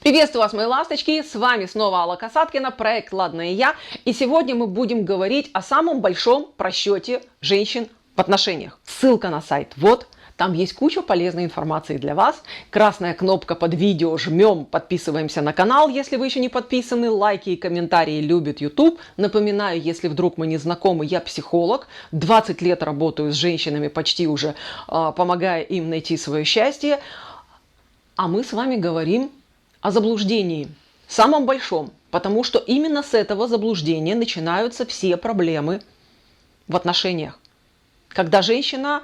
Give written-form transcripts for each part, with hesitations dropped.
Приветствую вас, мои ласточки, с вами снова Алла Касаткина, проект «Ладно и я». И сегодня мы будем говорить о самом большом просчете женщин в отношениях. Ссылка на сайт вот, там есть куча полезной информации для вас. Красная кнопка под видео, жмем, подписываемся на канал, если вы еще не подписаны. Лайки и комментарии любит YouTube. Напоминаю, если вдруг мы не знакомы, я психолог. 20 лет работаю с женщинами, почти уже помогая им найти свое счастье. А мы с вами говорим о заблуждении, самом большом, потому что именно с этого заблуждения начинаются все проблемы в отношениях. Когда женщина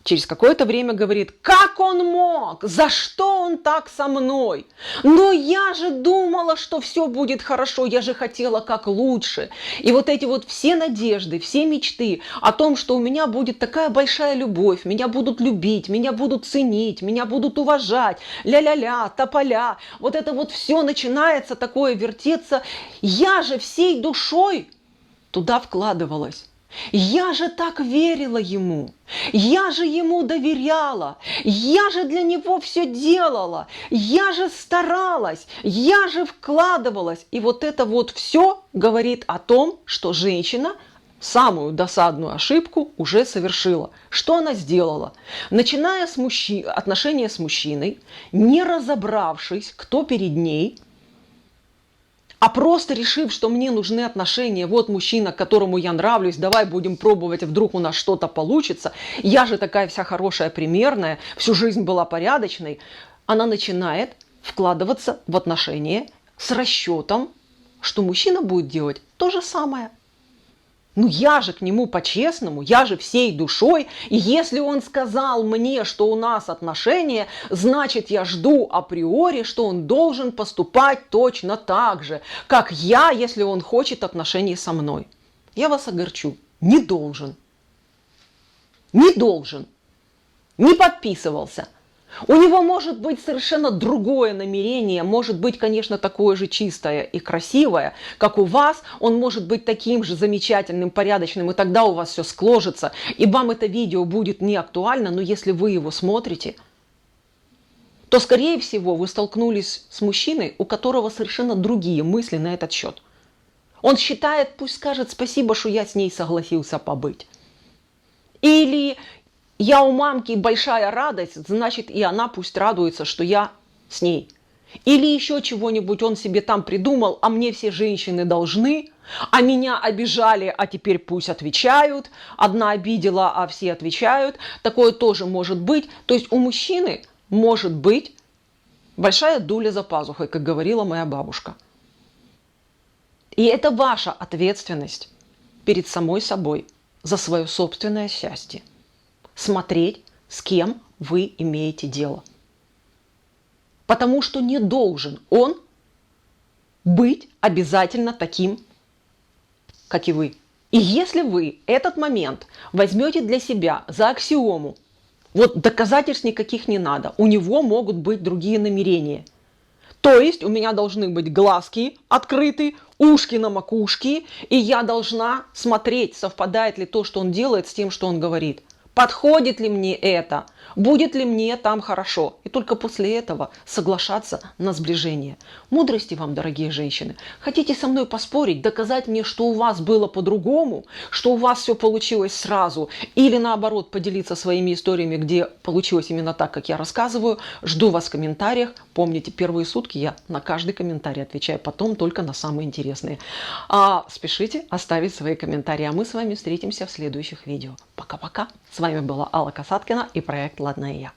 через какое-то время говорит: как он мог? За что он так со мной? Но я же думала, что все будет хорошо, я же хотела как лучше. И вот эти вот все надежды, все мечты о том, что у меня будет такая большая любовь, меня будут любить, меня будут ценить, меня будут уважать, ля-ля-ля, тополя. Вот это вот все начинается такое вертеться. Я же всей душой туда вкладывалась. Я же так верила ему, я же ему доверяла, я же для него все делала, я же старалась, я же вкладывалась. И вот это вот все говорит о том, что женщина самую досадную ошибку уже совершила. Что она сделала? Начиная с отношения с мужчиной, не разобравшись, кто перед ней, а просто решив, что мне нужны отношения, вот мужчина, которому я нравлюсь, давай будем пробовать, вдруг у нас что-то получится. Я же такая вся хорошая, примерная, всю жизнь была порядочной. Она начинает вкладываться в отношения с расчетом, что мужчина будет делать то же самое. Ну я же к нему по-честному, я же всей душой, и если он сказал мне, что у нас отношения, значит я жду априори, что он должен поступать точно так же, как я, если он хочет отношений со мной. Я вас огорчу, не должен, не должен, не подписывался. У него может быть совершенно другое намерение, может быть, конечно, такое же чистое и красивое, как у вас. Он может быть таким же замечательным, порядочным, и тогда у вас все сложится. И вам это видео будет не актуально, но если вы его смотрите, то, скорее всего, вы столкнулись с мужчиной, у которого совершенно другие мысли на этот счет. Он считает, пусть скажет спасибо, что я с ней согласился побыть. Или я у мамки большая радость, значит, и она пусть радуется, что я с ней. Или еще чего-нибудь он себе там придумал, а мне все женщины должны, а меня обижали, а теперь пусть отвечают. Одна обидела, а все отвечают. Такое тоже может быть. То есть у мужчины может быть большая дуля за пазухой, как говорила моя бабушка. И это ваша ответственность перед самой собой за свое собственное счастье. Смотреть, с кем вы имеете дело. Потому что не должен он быть обязательно таким, как и вы. И если вы этот момент возьмете для себя за аксиому, вот доказательств никаких не надо, у него могут быть другие намерения. То есть у меня должны быть глазки открыты, ушки на макушке, и я должна смотреть, совпадает ли то, что он делает, с тем, что он говорит. Подходит ли мне это? Будет ли мне там хорошо? И только после этого соглашаться на сближение. Мудрости вам, дорогие женщины. Хотите со мной поспорить, доказать мне, что у вас было по-другому, что у вас все получилось сразу, или наоборот поделиться своими историями, где получилось именно так, как я рассказываю? Жду вас в комментариях. Помните, первые сутки я на каждый комментарий отвечаю, потом только на самые интересные. Спешите оставить свои комментарии, а мы с вами встретимся в следующих видео. Пока-пока. С вами была Алла Касаткина и проект «Ладно и я».